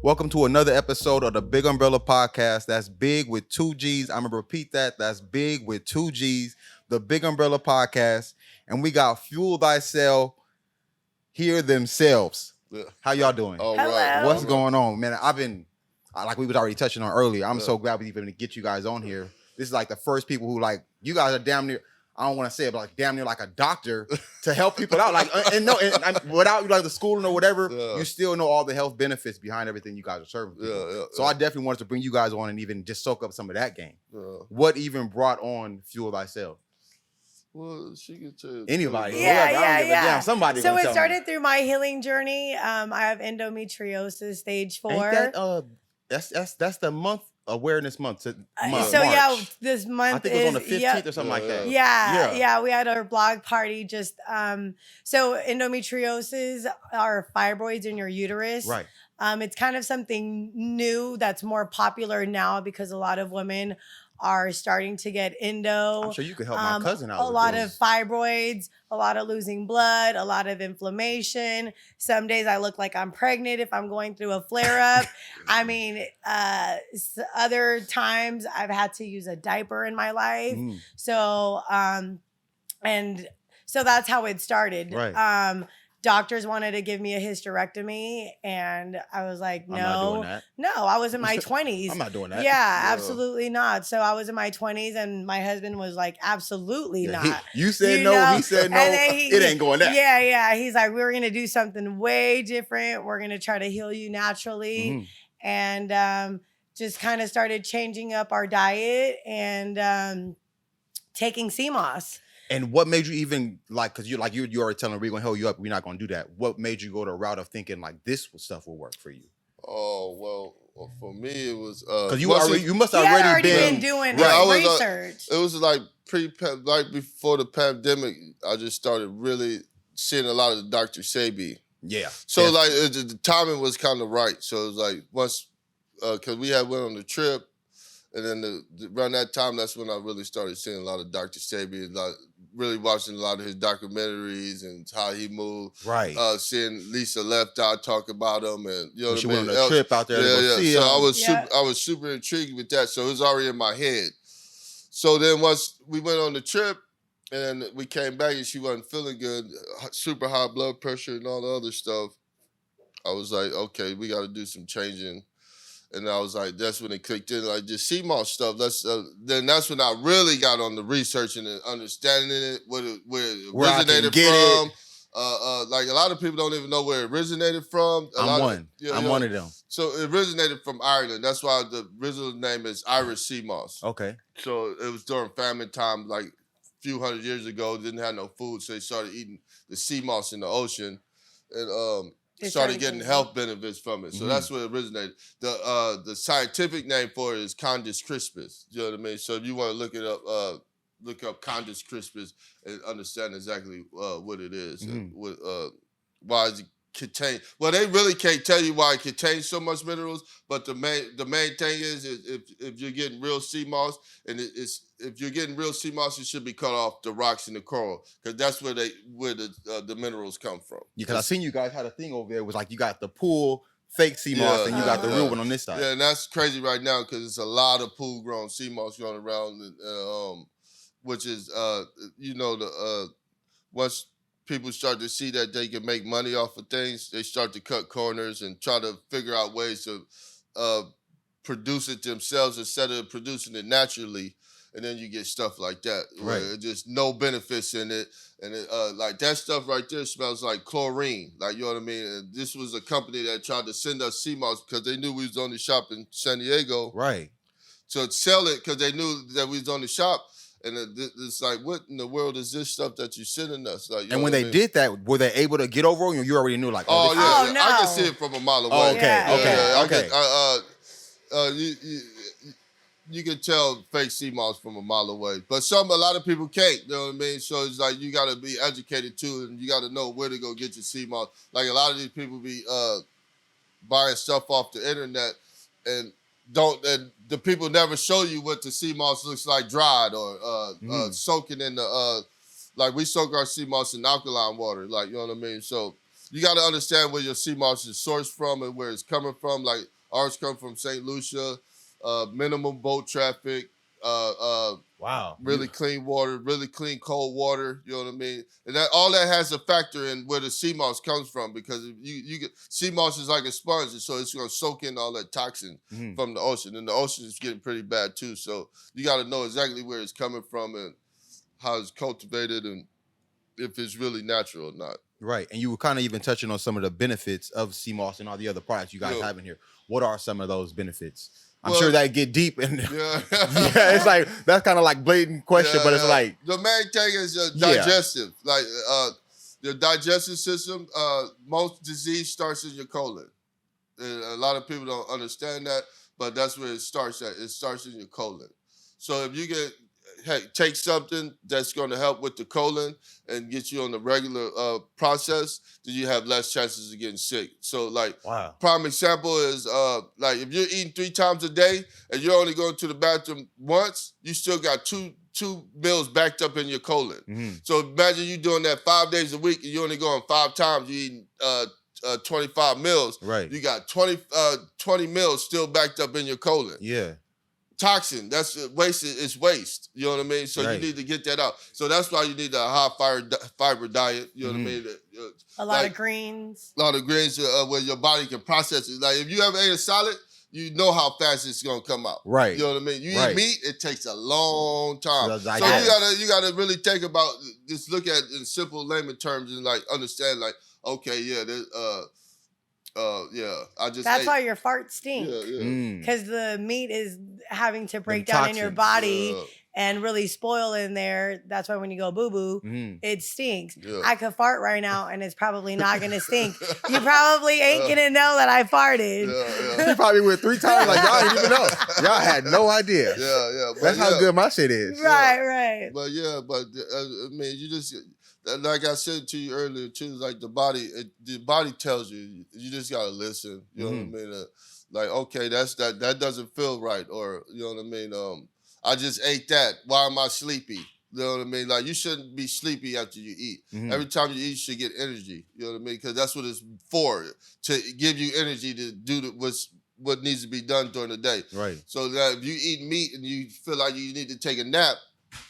Welcome to another episode of the BiGG Umbrella Podcast. That's big with two G's. I'm going to repeat that. That's big with two G's. The BiGG Umbrella Podcast. And we got Fuel Thyself here themselves. How y'all doing? All Hello. right. What's going on? Man, like we was already touching on earlier, I'm so glad we even get you guys on here. This is like the first people who like, you guys are damn near, I don't want to say it, but like damn near like a doctor to help people out. Like, without like the schooling or whatever, you still know all the health benefits behind everything you guys are serving people. So I definitely wanted to bring you guys on and even just soak up some of that game. What even brought on Fuel Thyself? Well, she can tell Anybody. Yeah. Somebody. So it started through my healing journey. I have endometriosis stage 4. Ain't that, that's the month, awareness month. March. This month I think it was on the 15th or something like that. Yeah. We had our blog party just so endometriosis are fibroids in your uterus. Right. It's kind of something new that's more popular now because a lot of women are starting to get endo. I'm sure you could help my cousin out. A lot of fibroids, a lot of losing blood, a lot of inflammation. Some days I look like I'm pregnant if I'm going through a flare-up. I mean, other times I've had to use a diaper in my life. So, and so that's how it started. Right. Doctors wanted to give me a hysterectomy, and I was like, no. I'm not doing that. No, I was in my 20s. I'm not doing that. Yeah, absolutely not. So I was in my 20s, and my husband was like, absolutely not. You said no, he said no. It ain't going that. Yeah. He's like, we're going to do something way different. We're going to try to heal you naturally. And just kind of started changing up our diet and taking SEAMOSS. And what made you even like, because you already telling we're gonna help you up, we're not gonna do that. What made you go the route of thinking like this stuff will work for you? Oh well, for me it was because you must have already been doing research. It was like before the pandemic. I just started really seeing a lot of Dr. Sebi. Yeah. So the timing was kind of right. So it was like once because we had went on the trip. And then around that time, that's when I really started seeing a lot of Dr. Sebi and really watching a lot of his documentaries and how he moved. Right. Seeing Lisa Left Eye talk about him, and you know she what I mean. Went on a trip out there. To go see so him. I was super intrigued with that. So it was already in my head. So then once we went on the trip, and we came back, and she wasn't feeling good, super high blood pressure and all the other stuff. I was like, okay, we got to do some changing. And I was like, that's when it clicked in, like just SEAMOSS stuff. Then that's when I really got on the researching and understanding it, where it originated from. Like a lot of people don't even know where it originated from. I'm one of them. So it originated from Ireland. That's why the original name is Irish SEAMOSS. Okay. So it was during famine time, like a few hundred years ago. Didn't have no food, so they started eating the SEAMOSS in the ocean, and started getting health benefits from it. So that's where it originated. The scientific name for it is Condis crispus. You know what I mean? So if you want to look it up, look up Condis crispus and understand exactly what it is and why it contains. Well, they really can't tell you why it contains so much minerals, but the main thing is if you're getting real SEAMOSS, and if you're getting real SEAMOSS, it should be cut off the rocks and the coral, because that's where the minerals come from. Yeah, because I seen you guys had a thing over there. It was like you got the pool fake SEAMOSS and you got the real one on this side. Yeah, and that's crazy right now because it's a lot of pool grown SEAMOSS going around, which is once people start to see that they can make money off of things, they start to cut corners and try to figure out ways to produce it themselves instead of producing it naturally. And then you get stuff like that, right? Just no benefits in it, and like that stuff right there smells like chlorine, like you know what I mean. And this was a company that tried to send us SEAMOSS because they knew we was on the shop in San Diego, right? To sell it because they knew that we was on the shop, and it's like, what in the world is this stuff that you sending us? Like, and when they did that, were they able to get over on you? You already knew, like, no. I can see it from a mile away. You can tell fake SEAMOSS from a mile away. But a lot of people can't, you know what I mean? So it's like you got to be educated too, and you got to know where to go get your SEAMOSS. Like a lot of these people be buying stuff off the internet and the people never show you what the SEAMOSS looks like dried or soaking in the, like we soak our SEAMOSS in alkaline water, like, you know what I mean? So you got to understand where your SEAMOSS is sourced from and where it's coming from. Like ours come from St. Lucia, minimum boat traffic, Wow. really clean water, really clean cold water. You know what I mean? And that all that has a factor in where the SEAMOSS comes from, because if you get SEAMOSS is like a sponge, so it's gonna soak in all that toxin from the ocean, and the ocean is getting pretty bad too. So you got to know exactly where it's coming from and how it's cultivated and if it's really natural or not. Right, and you were kind of even touching on some of the benefits of SEAMOSS and all the other products you guys have in here. What are some of those benefits? I'm sure that get deep, and yeah, it's like that's kind of like blatant question, but it's like the main thing is your digestive, like your digestive system. Most disease starts in your colon. And a lot of people don't understand that, but that's where it starts at. It starts in your colon. So if you take something that's going to help with the colon and get you on the regular process, then you have less chances of getting sick. So, like, prime example is, like, if you're eating 3 times a day and you're only going to the bathroom once, you still got two meals backed up in your colon. So imagine you doing that 5 days a week and you're only going 5 times, you're eating 25 meals. Right. You got 20 meals still backed up in your colon. Yeah. Toxin, that's waste. It's waste. You know what I mean? So you need to get that out. So that's why you need a high fiber diet. You know what I mean? A lot of greens. A lot of greens where your body can process it. Like if you ever ate a salad, you know how fast it's gonna come out. Right. You know what I mean? You eat meat, it takes a long time. So you gotta really think about, just look at in simple layman terms and like understand, like, okay, that's why your farts stink. Because the meat is having to break down in your body and really spoil in there. That's why when you go boo-boo, it stinks. I could fart right now and it's probably not going to stink. You probably ain't going to know that I farted. He probably went 3 times like, y'all didn't even know. Y'all had no idea. That's how good my shit is. Right. But I mean, you just... Like I said to you earlier too, like the body tells you. You just gotta listen. You know what I mean? Like, okay, that doesn't feel right, or you know what I mean? I just ate that. Why am I sleepy? You know what I mean? Like, you shouldn't be sleepy after you eat. Every time you eat, you should get energy. You know what I mean? Because that's what it's for, to give you energy to do what needs to be done during the day. Right. So that if you eat meat and you feel like you need to take a nap,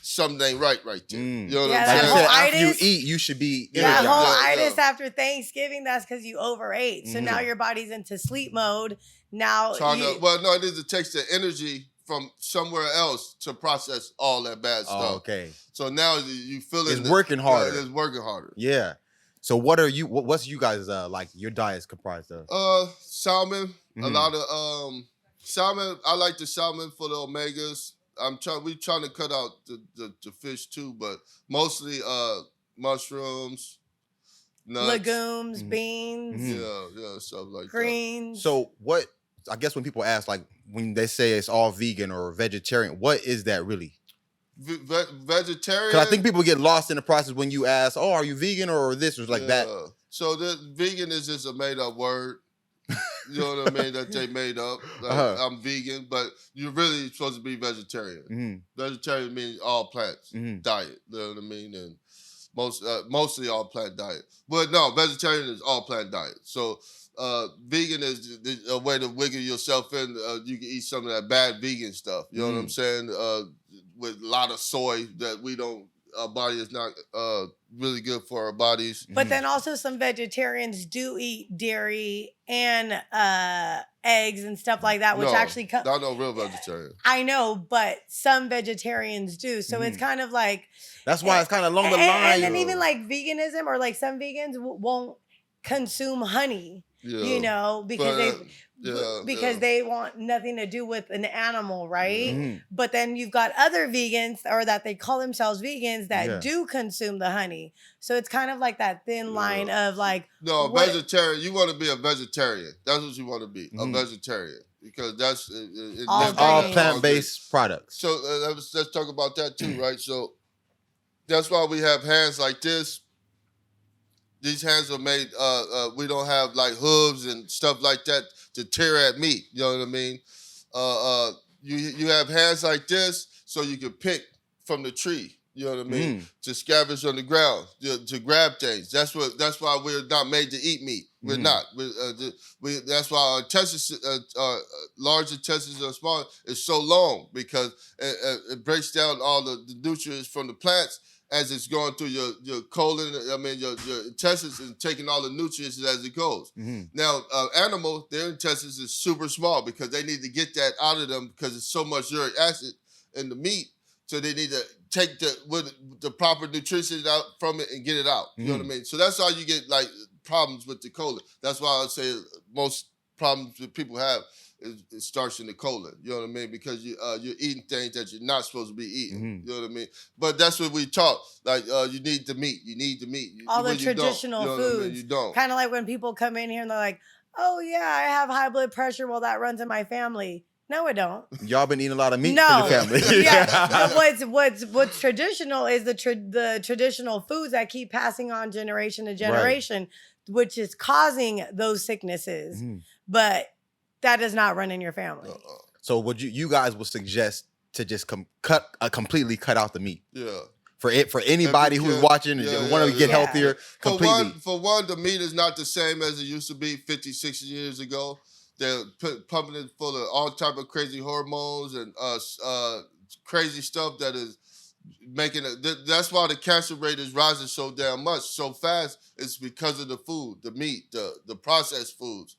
something ain't right there. You know what I'm saying? Like after you eat, you should be energized. Whole itis after Thanksgiving, that's because you overate. So now your body's into sleep mode. Now it takes the energy from somewhere else to process all that bad stuff. Okay. So now you feel it's working harder. It's working harder. Yeah. So what's you guys like your diet's comprised of? Salmon. A lot of salmon. I like the salmon for the omegas. We trying to cut out the fish too, but mostly mushrooms, nuts, legumes, beans, stuff like greens. that. So what? I guess when people ask, like when they say it's all vegan or vegetarian, what is that really? Vegetarian. Because I think people get lost in the process when you ask, "Oh, are you vegan or this or like that?" So the vegan is just a made up word. You know what I mean? That they made up. Like, I'm vegan, but you're really supposed to be vegetarian. Vegetarian means all plants diet. You know what I mean? And mostly all plant diet. But no, vegetarian is all plant diet. So vegan is a way to wiggle yourself in. You can eat some of that bad vegan stuff. You know what I'm saying? With a lot of soy that we don't. Our body is not really good for our bodies. But then also some vegetarians do eat dairy and eggs and stuff like that, which actually not no real vegetarian. I know, but some vegetarians do. So it's kind of like that's why it's kind of along the line. And then even like veganism, or like some vegans won't consume honey. You know, because they want nothing to do with an animal, right? But then you've got other vegans, or that they call themselves vegans, that do consume the honey. So it's kind of like that thin line of like... No, vegetarian. You want to be a vegetarian. That's what you want to be, a vegetarian. Because that's... all plant-based products. So let's talk about that too, right? So that's why we have hands like this. These hands are made, we don't have like hooves and stuff like that to tear at meat. You know what I mean? You have hands like this so you can pick from the tree. You know what I mean? To scavenge on the ground, to grab things. That's why we're not made to eat meat. We're not. That's why our intestines, large intestines or small, is so long because it breaks down all the nutrients from the plants as it's going through your colon. I mean, your intestines and taking all the nutrients as it goes. Now, animal, their intestines is super small because they need to get that out of them because it's so much uric acid in the meat. So they need to take the proper nutrition out from it and get it out. You know what I mean? So that's how you get like problems with the colon. That's why I say most problems that people have it starts in the colon. You know what I mean? Because you're eating things that you're not supposed to be eating. You know what I mean? But that's what we taught. Like you need the meat. You need the meat. All the traditional foods. I mean? You don't. Kind of like when people come in here and they're like, "Oh yeah, I have high blood pressure. Well, that runs in my family." No, it don't. Y'all been eating a lot of meat in the family. Yeah. What's traditional is the traditional foods that keep passing on generation to generation, which is causing those sicknesses. But that does not run in your family. So would you guys would suggest to just completely cut out the meat? Yeah. For anybody who's watching and want to get healthier, completely. For one, the meat is not the same as it used to be 50, 60 years ago. They're pumping it full of all type of crazy hormones and crazy stuff that is making it. That's why the cancer rate is rising so damn much, so fast. It's because of the food, the meat, the processed foods.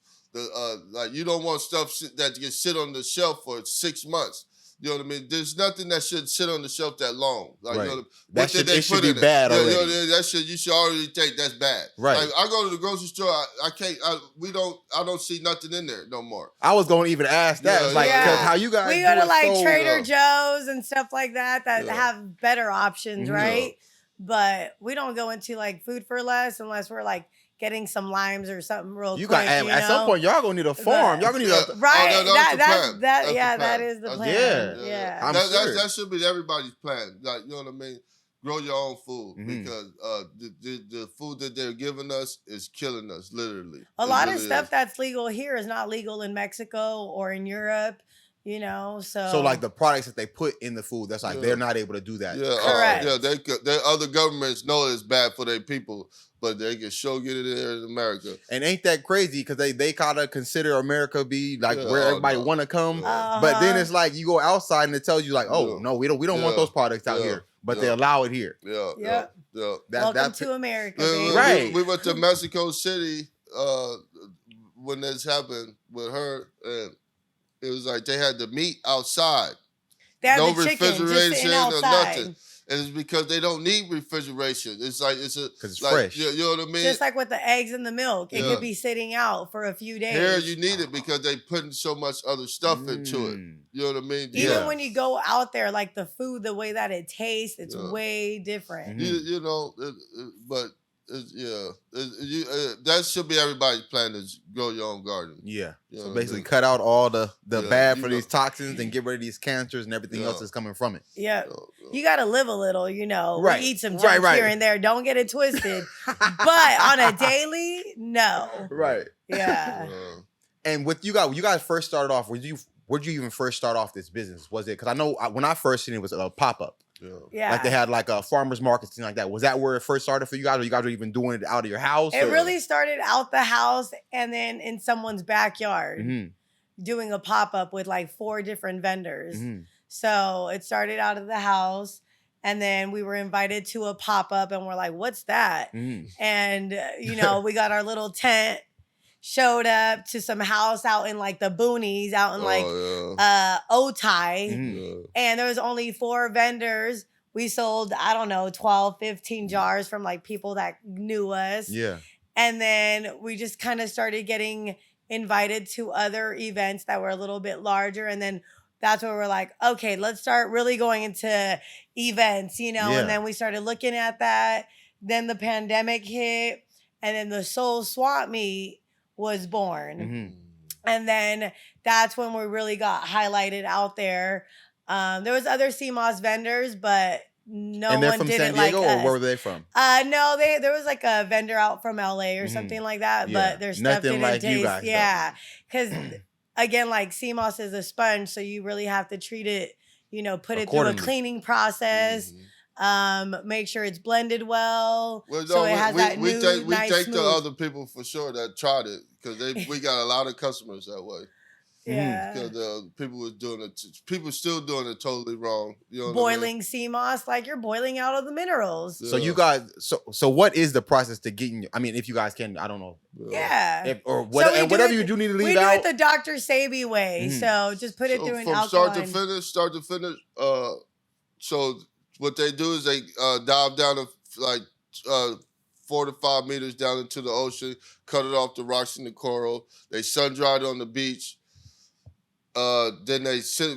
Like you don't want stuff that can sit on the shelf for 6 months. You know what I mean? There's nothing that should sit on the shelf that long. Like, you know, that should be bad already. You know, that shit you should already think that's bad. Right. Like, I go to the grocery store, I don't see nothing in there no more. I was going to even ask that. It's like, because how you guys we go to like Trader Joe's and stuff like that have better options, right? But we don't go into like Food for Less unless we're like getting some limes or something real quick. At some point, y'all gonna need a farm. Y'all gonna need a that is the plan. Yeah. That should be everybody's plan. Like, you know what I mean? Grow your own food because the food that they're giving us is killing us, literally. A lot of stuff that's legal here is not legal in Mexico or in Europe. You know, so like the products that they put in the food, that's like they're not able to do that. Yeah, correct. They other governments know it's bad for their people, but they can get it here in America. And ain't that crazy? Because they gotta consider America be like where everybody want to come. But then it's like you go outside and it tells you like, oh no, we don't want those products out here, but they allow it here. Yeah. Welcome to America, baby. Right. We went to Mexico City when this happened with her, and it was like they had the meat outside. They had no the chicken refrigeration just or nothing. And it's because they don't need refrigeration. It's like because it's fresh. You know what I mean? Just like with the eggs and the milk, it could be sitting out for a few days. Here you need it because they putting so much other stuff into it. You know what I mean? Even when you go out there, like the food, the way that it tastes, it's way different. You know, but. That should be everybody's plan is grow your own garden. Yeah. You know so basically cut out all the bad for these toxins and get rid of these cancers and everything else that's coming from it. Yeah. You got to live a little, you know. Right. We eat some junk here and there. Don't get it twisted. But on a daily, no. Right. Yeah. And with you guys first started off, where'd you even first start off this business? Was it, because I know when I first seen it was a pop-up. Yeah. Like they had like a farmer's market, thing like that. Was that where it first started for you guys? Or you guys were even doing it out of your house? It really started out the house and then in someone's backyard doing a pop-up with like 4 different vendors. So it started out of the house and then we were invited to a pop-up and we're like, what's that? And, you know, we got our little tent, showed up to some house out in like the boonies, out in Otay. And there was only 4 vendors. We sold, I don't know, 12, 15 jars from like people that knew us. Yeah. And then we just kind of started getting invited to other events that were a little bit larger. And then that's where we're like, okay, let's start really going into events, you know? And then we started looking at that. Then the pandemic hit and then the Soul Swap Meet was born. And then that's when we really got highlighted out there. There was other SEAMOSS vendors, but no one did it like us. And they're from San Diego, or where were they from? No, there was like a vendor out from LA or something like that, but their stuff didn't taste. You guys, yeah, because again, like SEAMOSS is a sponge, so you really have to treat it, you know, put it through a cleaning process. Make sure it's blended well. Well, no, so it has that we new, we nice take smooth. the other people for sure that tried it because we got a lot of customers that way. Yeah. Because people was doing it. People still doing it totally wrong. You know Boiling SEAMOSS, like you're boiling out all the minerals. Yeah. So you guys, so what is the process to getting? I mean, if you guys can, I don't know. Yeah. Or what, and whatever you do need to leave out. We do it the Dr. Sabi way. So just put it through an from alkaline. start to finish. So what they do is they dive down to like 4 to 5 meters down into the ocean, cut it off the rocks and the coral. They sun dry it on the beach. Then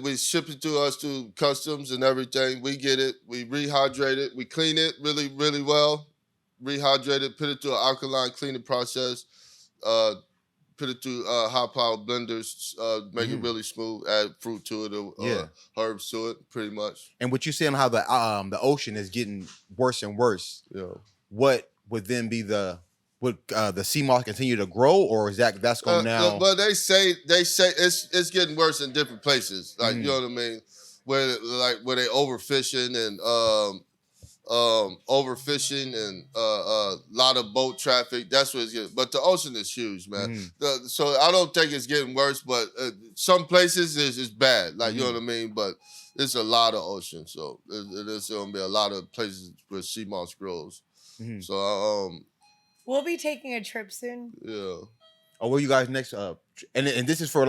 we ship it to us through customs and everything. We get it, we rehydrate it, we clean it really, really well, rehydrate it, put it through an alkaline cleaning process, put it through high-powered blenders, make it really smooth, add fruit to it or herbs to it, pretty much. And what you saying how the ocean is getting worse and worse, what would then be would the SEAMOSS continue to grow, or is that's going now? But they say it's getting worse in different places. Like you know what I mean, where they overfishing and a lot of boat traffic. That's what it's getting. But the ocean is huge, man. So I don't think it's getting worse, but some places is bad. Like you know what I mean, but it's a lot of ocean, so there's gonna be a lot of places where SEAMOSS grows. So we'll be taking a trip soon. Yeah. Oh, where you guys next? And this is for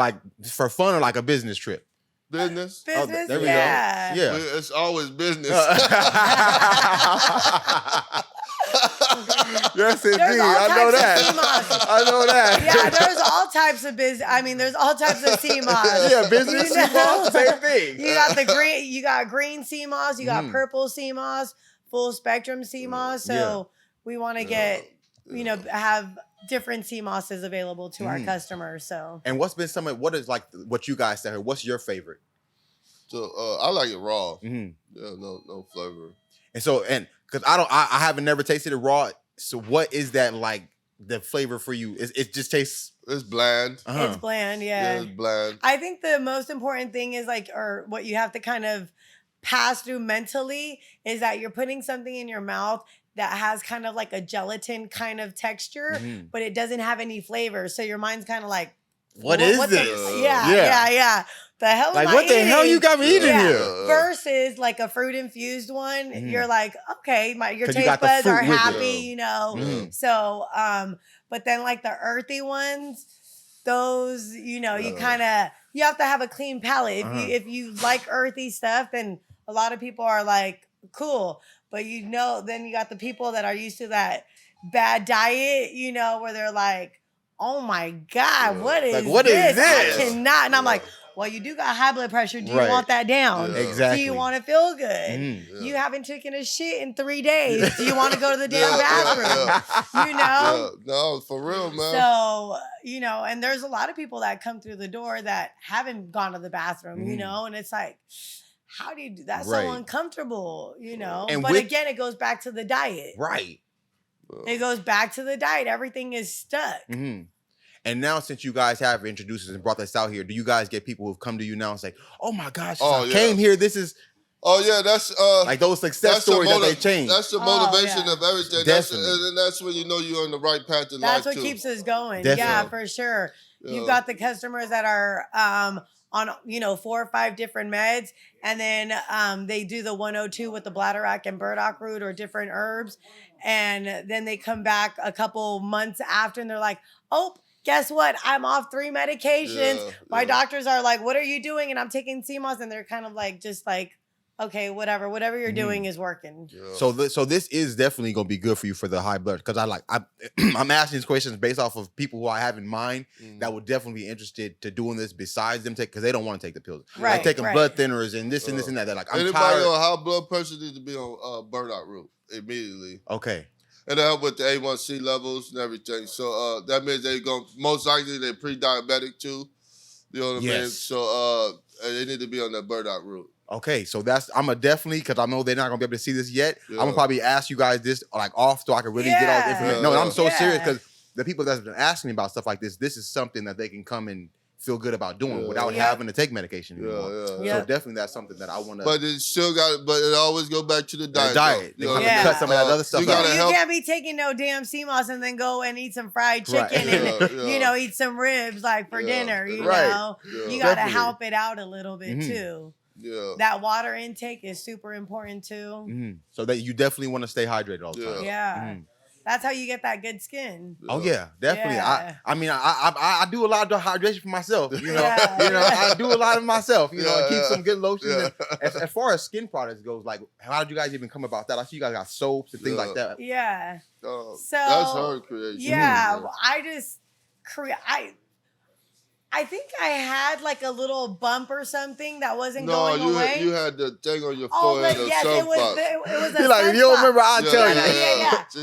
fun or like a business trip? Business. Business. There we go. Yeah. It's always business. Yes, indeed. There's all I know types that. of SEAMOSS. I know that. Yeah, there's all types of business. I mean, there's all types of SEAMOSS. Yeah, business You know? SEAMOSS, same thing. You got the green. You got green SEAMOSS. You got purple SEAMOSS. Full spectrum SEAMOSS. So we want to get, have different SEAMOSSes available to our customers. So. And what's been what is like what you guys said? What's your favorite? So I like it raw. Yeah, no flavor. And so because I haven't never tasted it raw. So what is that like the flavor for you? It just tastes. It's bland. It's bland. Yeah, it's bland. I think the most important thing is or what you have to kind of pass through mentally is that you're putting something in your mouth that has kind of like a gelatin kind of texture, but it doesn't have any flavor. So your mind's kind of like, what is this? Yeah. The hell am I what the eating? hell you got me eating here? Versus like a fruit infused one, you're like, okay, your taste the buds are fruit with happy, So, but then like the earthy ones, those, you have to have a clean palate. If you like earthy stuff, then a lot of people are like, cool. But then you got the people that are used to that bad diet, where they're like, oh my God, what is this? I cannot. And I'm like, well, you do got high blood pressure. Do you want that down? Yeah. Exactly. Do you want to feel good? You haven't taken a shit in 3 days. Do you want to go to the damn bathroom? No, for real, man. So, and there's a lot of people that come through the door that haven't gone to the bathroom, and it's like, how do you do that? So uncomfortable, And but again, it goes back to the diet. Right. It goes back to the diet. Everything is stuck. And now, since you guys have introduced us and brought this out here, do you guys get people who've come to you now and say, "Oh my gosh, I came here. This is." Oh yeah, that's like those success stories that they change. That's the motivation of everything. Definitely. That's when you know you're on the right path in life. That's what keeps us going. Definitely. Yeah, for sure. You've got the customers that are on 4 or 5 different meds, and then they do the 102 with the bladderwrack and burdock root or different herbs, and then they come back a couple months after, and they're like, "Oh, guess what? I'm off 3 medications." My doctors are like, "What are you doing?" And I'm taking SEAMOSS, and they're kind of like, just like, okay, whatever you're doing is working. So this is definitely gonna be good for you for the high blood, because I'm asking these questions based off of people who I have in mind that would definitely be interested to doing this besides them because they don't want to take the pills. Right, like taking blood thinners and this and this and that. They're like, I'm anybody tired. on high blood pressure needs to be on burdock root immediately. Okay. And help with the A1C levels and everything. So that means they're going most likely they're pre-diabetic too. You know what I mean? So they need to be on that burdock root. Okay, so I'm a definitely, because I know they're not gonna be able to see this yet. I'm gonna probably ask you guys this like off so I can really get all the information. No, I'm so serious because the people that's been asking me about stuff like this is something that they can come and feel good about doing without having to take medication anymore. Yeah. So definitely that's something that I want to. But it still but it always go back to the diet. They cut some of that other stuff you out. You can't be taking no damn SEAMOSS and then go and eat some fried chicken and eat some ribs like for dinner. You know, you got to help it out a little bit too. Yeah. That water intake is super important too. Mm-hmm. So that you definitely want to stay hydrated all the time. Yeah. Mm-hmm. That's how you get that good skin. Oh yeah, definitely. Yeah. I mean, I do a lot of hydration for myself. You know, I do a lot of myself. You know, keep some good lotions. And as far as skin products goes, like, how did you guys even come about that? I see you guys got soaps and things like that. Yeah. So that's her creation. Yeah, I just I think I had like a little bump or something that wasn't going away. You had the thing on your forehead. But yes, it was a You're like, sunspot. if you don't remember, I'll tell you.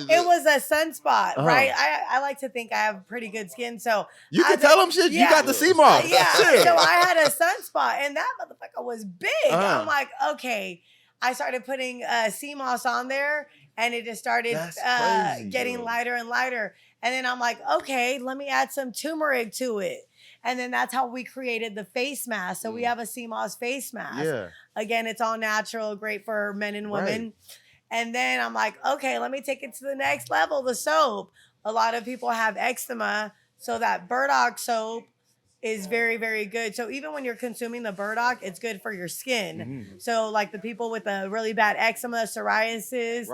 It was a sunspot, right? I like to think I have pretty good skin, so you can tell them shit. You got the SEAMOSS. Yeah, so I had a sunspot, and that motherfucker was big. I'm like, okay. I started putting SEAMOSS on there, and it just started getting lighter and lighter. And then I'm like, okay, let me add some turmeric to it. And then that's how we created the face mask. So we have a SEAMOSS face mask. Yeah. Again, it's all natural, great for men and women. Right. And then I'm like, okay, let me take it to the next level, the soap. A lot of people have eczema, so that burdock soap is very, very good. So even when you're consuming the burdock, it's good for your skin. Mm-hmm. So like the people with a really bad eczema, psoriasis,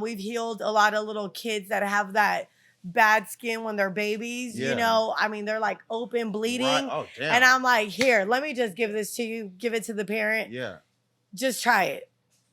we've healed a lot of little kids that have that bad skin when they're babies, you know, I mean, they're like open bleeding. Right. Oh, damn. And I'm like, here, let me just give this to you, give it to the parent. Yeah. Just try it.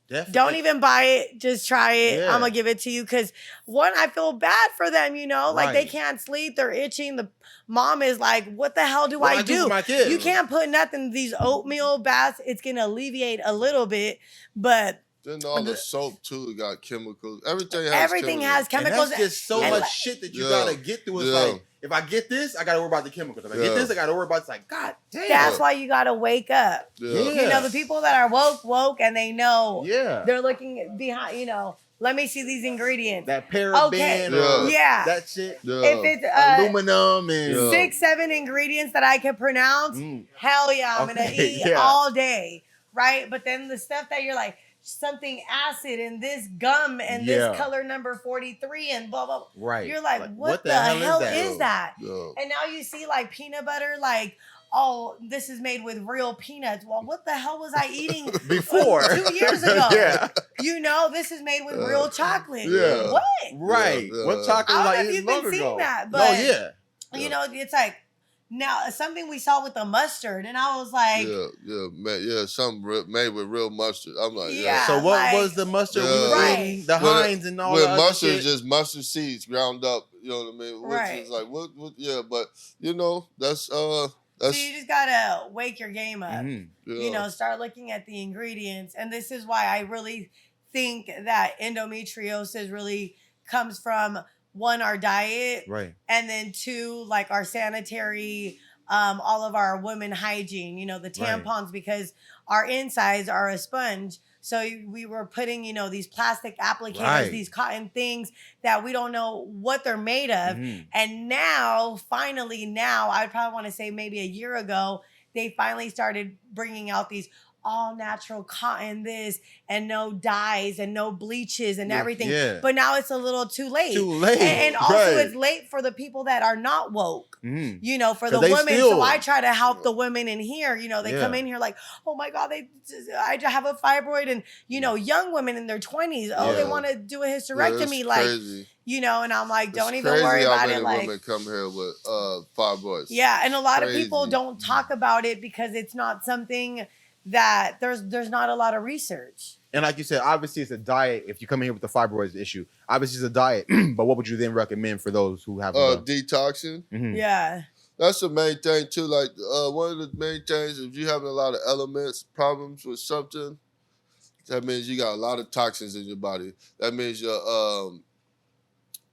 Definitely. Don't even buy it. Just try it. Yeah. I'm going to give it to you. Because one, I feel bad for them, you know, like they can't sleep. They're itching. The mom is like, what the hell do I do? My kid? You can't put nothing in these oatmeal baths. It's going to alleviate a little bit, but then all the soap too got chemicals. Everything has chemicals. And that's just so much shit that you gotta get through. It's like, if I get this, I gotta worry about the chemicals. If I get this, I gotta worry about. It's like, God damn. That's why you gotta wake up. You know, the people that are woke, and they know. They're looking behind. You know, let me see these ingredients. That paraben. That shit. If it's aluminum and 6-7 ingredients that I can pronounce, hell yeah, I'm gonna eat all day, right? But then the stuff that you're like, something acid and this gum and this color number 43 and blah, blah, blah. Right. You're like, what the hell is that? And now you see like peanut butter, like, oh, this is made with real peanuts. Well, what the hell was I eating before 2 years ago? You know, this is made with real chocolate. What? Right. What chocolate? I don't know if you've been seeing that, but you know, it's like, now, something we saw with the mustard, and I was like... something made with real mustard. I'm like, So what was the mustard we were eating? The Heinz and all that shit? Mustard is just mustard seeds ground up, you know what I mean? Which is like, but, you know, that's... So you just gotta wake your game up. Mm-hmm. You know, start looking at the ingredients. And this is why I really think that endometriosis really comes from... one, our diet, and then two, like our sanitary, all of our women hygiene, you know, the tampons, because our insides are a sponge. So we were putting, you know, these plastic applicators, these cotton things that we don't know what they're made of. Mm-hmm. And now, finally, I'd probably want to say maybe a year ago, they finally started bringing out these all natural cotton and no dyes and no bleaches and everything. Yeah. But now it's a little too late. And also it's late for the people that are not woke. Mm. You know, for the women. So I try to help the women in here. You know, they come in here like, oh my God, I have a fibroid. And, you know, young women in their 20s, they want to do a hysterectomy. Like, crazy. You know, and I'm like, don't even worry about it. Like, women come here with fibroids. Yeah, and a lot of people don't talk about it because it's not something that there's not a lot of research. And like you said, obviously it's a diet. If you come in here with the fibroids issue, obviously it's a diet. But what would you then recommend for those who have detoxing? Mm-hmm. Yeah. That's the main thing too. Like one of the main things, if you're having a lot of elements, problems with something, that means you got a lot of toxins in your body. That means your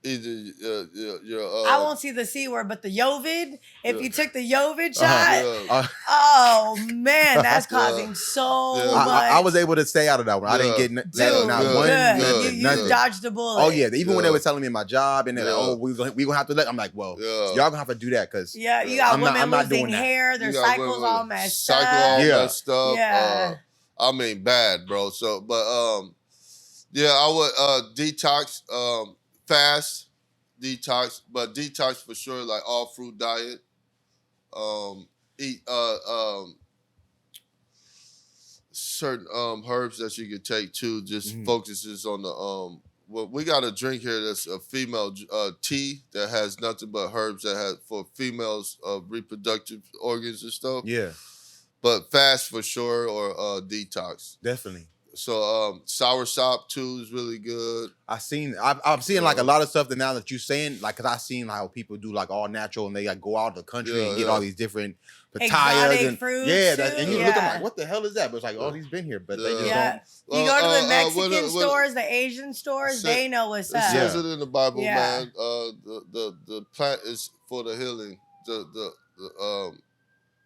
either your I won't see the C word, but the Yovid. If Yeah. you took the Yovid shot, yeah. oh man, that's Yeah. causing so Yeah. much. I was able to stay out of that one. I didn't get Dude, not yeah, one, good. nothing, You nothing. dodged the bullet. Oh yeah, even when they Yeah. were telling me my job and they're like, Yeah. oh, we gonna have to let. I'm like, well, Yeah. y'all gonna have to do that because Yeah, you Yeah. got I'm not- women I'm not losing doing that. hair, their You got cycles women all with messed cycle up. all Yeah. messed up. Yeah. I mean, bad, bro. So, but yeah, I would detox, fast detox, but detox for sure, like all fruit diet. Eat certain herbs that you could take too. Just focuses on the well, we got a drink here that's a female tea that has nothing but herbs that has for females reproductive organs and stuff. yeah, But fast for sure or detox. definitely. So sour sop too is really good. I'm seeing like a lot of stuff that now that you're saying, like, cause I seen how people do like all natural and they like go out of the country and get all these different papayas Exotic and fruits, and you too. look at Yeah. like, what the hell is that? But it's like, oh, he's been here, but they just Yeah. don't. You go to the Mexican what- stores, the Asian stores, Sa- they know what's It up. says it in the Bible, Yeah. man. The plant is for the healing. The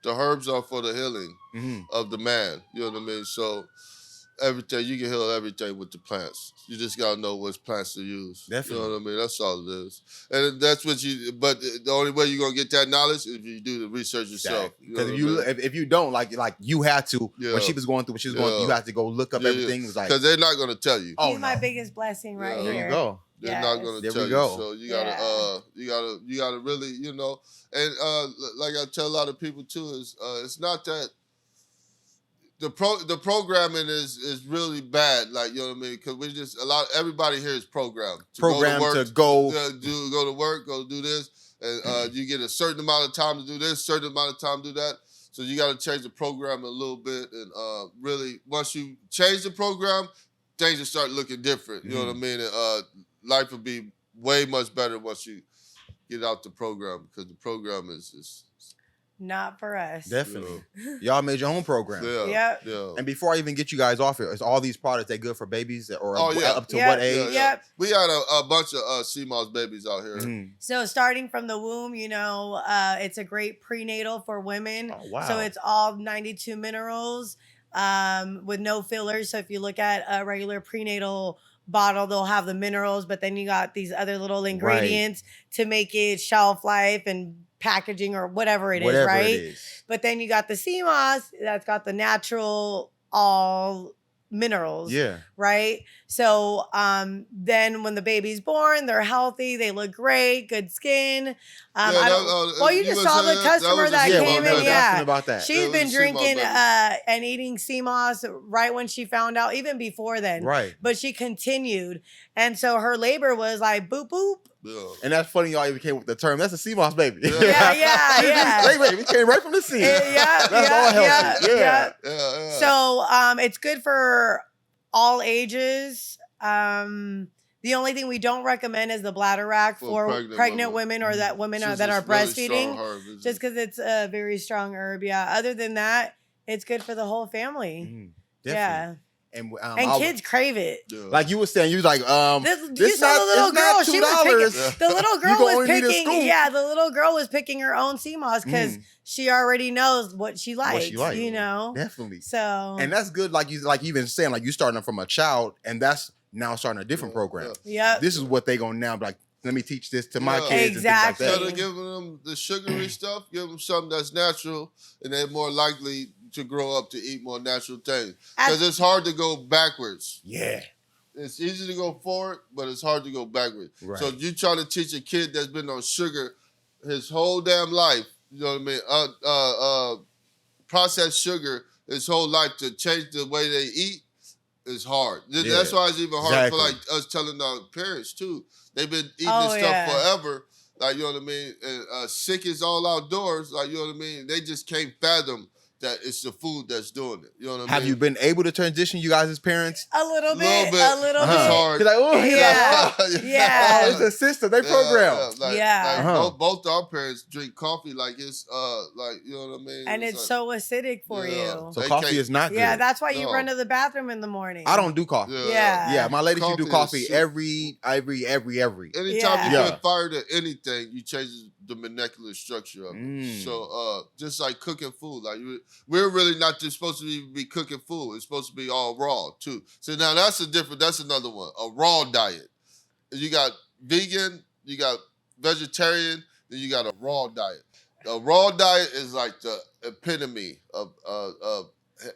herbs are for the healing Mhm. of the man. You know what I mean? So everything you can heal everything with the plants. You just gotta know which plants to use. Definitely. You know what I mean? That's all it is. And that's what you. But the only way you're gonna get that knowledge is if you do the research yourself. Because You if know you what I mean? if you don't like you had to Yeah. when she was going through what she was going through, you Yeah. had to go look up Yeah, everything. It was like, Because they're not gonna tell you. oh, He's my no. biggest blessing right Yeah. here. There you go. They're not Yes. gonna There tell we go. you. So you gotta you gotta really, you know, and like I tell a lot of people too, is it's not that the programming is really bad, like, you know what I mean? Because we just everybody here is programmed. Programmed to go. Go to work, go do this, and you get a certain amount of time to do this, certain amount of time to do that. So you got to change the program a little bit, and really, once you change the program, things will start looking different. You know what I mean? And, life will be way much better once you get out the program, because the program is Not for us. Definitely. Y'all made your own program. Yep. Yeah. And before I even get you guys off here, is all these products that good for babies or Oh, yeah. up to Yep. what age? Yep. We got a bunch of SEAMOSS babies out here. Mhm. So starting from the womb, it's a great prenatal for women. Oh, wow. So it's all 92 minerals with no fillers. So if you look at a regular prenatal bottle, they'll have the minerals, but then you got these other little ingredients to make it shelf life and packaging or whatever it is, right? It is. But then you got the SEAMOSS that's got the natural all minerals. Yeah. Right. So then when the baby's born, they're healthy, they look great, good skin. You just saw the customer that came in. Yeah. About that. She's been SEAMOSS drinking baby. and eating SEAMOSS right when she found out, even before then. Right. But she continued. And so her labor was like boop boop. Yeah. And that's funny y'all even came with the term. That's a SEAMOSS baby. Yeah. Wait, we came right from the sea. That's all healthy. Yeah. Yeah. So it's good for all ages. The only thing we don't recommend is the bladder rack for pregnant women or that women that are breastfeeding, just because it's a very strong herb. Yeah. Other than that, it's good for the whole family. Mhm. Yeah. And Kids crave it. Yeah. like you were saying, you was like, You saw the little girl. She was picking. $2. The little girl You can was only need a picking. scoop. Yeah, the little girl was picking her own SEAMOSS because she already knows what she likes. likes. You know. Definitely. So. And that's good. Like you even saying, like you starting from a child, and that's now starting a different program. Yep. This is what they gonna now be like. Let me teach this to my Yeah. kids. Exactly. And things Instead like of giving them the sugary stuff, give them something that's natural, and they're more likely to grow up to eat more natural things. Because it's hard to go backwards. that. Yeah. It's easy to go forward, but it's hard to go backwards. Right. So you try to teach a kid that's been on sugar his whole damn life, you know what I mean? Processed sugar his whole life, to change the way they eat is hard. Yeah. That's why it's even hard Exactly. for like us telling our parents too. They've been eating Oh, this yeah. stuff forever. Like, you know what I mean? And sick is all outdoors. Like, you know what I mean? They just can't fathom that it's the food that's doing it. You know what I mean? Have you been able to transition you guys as parents? A little bit. It's hard. He's like, oh, Yeah. Yeah. Oh, it's a system. They program. Like, both our parents drink coffee like it's like, you know what I mean? And it's like, so acidic for you. So coffee is not good. Yeah, that's why you No. run to the bathroom in the morning. I don't do coffee. Yeah. Yeah, my lady, she do coffee is every. Anytime Yeah. you get fired at anything, you change the molecular structure of it. Mm. So just like cooking food, like we're really not just supposed to be cooking food. It's supposed to be all raw too. So now that's another one. A raw diet. You got vegan, you got vegetarian, then you got a raw diet. A raw diet is like the epitome of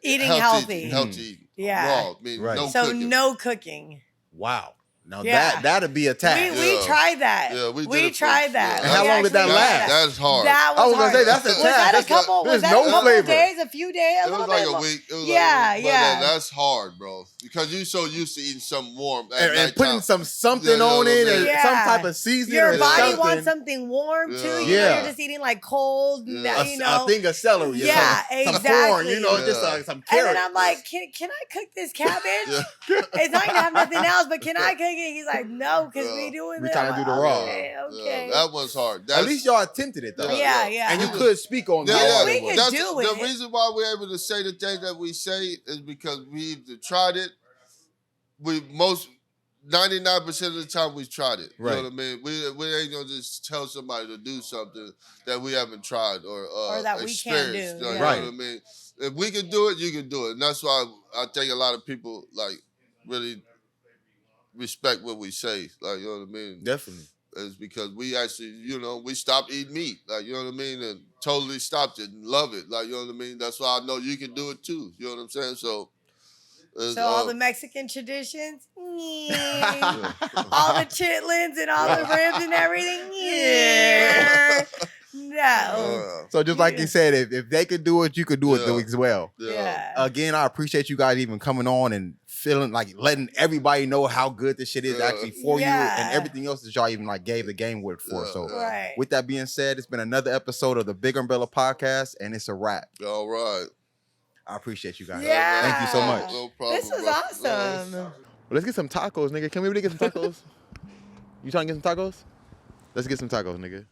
Eating healthy. Healthy eating. Yeah. Raw, meaning Right. no So cooking. no cooking. Wow. Now Yeah. that'd be a task. We tried that. Yeah, we did we it for- tried that. yeah. And how We long did that actually last? did That's hard. That was I was gonna hard. say, that's a Was task. that a That's couple? there's Was that no a couple flavor. days? A few days? It was like a week. It was Yeah, like a week. yeah. But that's hard, bro. Because you're so used to eating something warm at And nighttime. putting something Yeah, on it, yeah. and Yeah. some type of seasoning. Your or body something. wants something warm too. You know, Yeah. you're just eating like cold. Yeah. You know. A thing of celery. Yeah, some corn. exactly. You know, just Yeah. some And carrot. then I'm like, can I cook this cabbage? Yeah. It's not gonna have nothing else, but can I cook it? He's like, no, because Yeah. we doing We it. trying to do the I'm raw. like, Okay. Yeah, that one's hard. At That's, least y'all attempted it though. Yeah, yeah. And you could speak on Yeah, how yeah. hard we it was. could That's do the it. reason why we're able to say the things that we say is because we either tried it. 99% of the time we tried it. Right. You know what I mean? We ain't gonna just tell somebody to do something that we haven't tried or that we can't do. experienced. You know Yeah. Right. what I mean? If we can do it, you can do it. And that's why I think a lot of people like really respect what we say. Like, you know what I mean? Definitely. Is because we actually, we stopped eating meat. Like, you know what I mean? And totally stopped it and love it. Like, you know what I mean? That's why I know you can do it too. You know what I'm saying? So all the Mexican traditions, yeah. All the chitlins and all the ribs and everything, yeah. No. So just like you said, if they could do it, you could do it Yeah. as well. Yeah. Again, I appreciate you guys even coming on and feeling like letting everybody know how good this shit is Yeah. actually for you Yeah. and everything else that y'all even like gave the game word for. Yeah. So Right. with that being said, it's been another episode of the BiGG Umbrella Podcast, and it's a wrap. All right. I appreciate you guys. Yeah. Thank you so much. No problem. This was bro. awesome. Well, let's get some tacos, nigga. Can we really get some tacos? You trying to get some tacos? Let's get some tacos, nigga.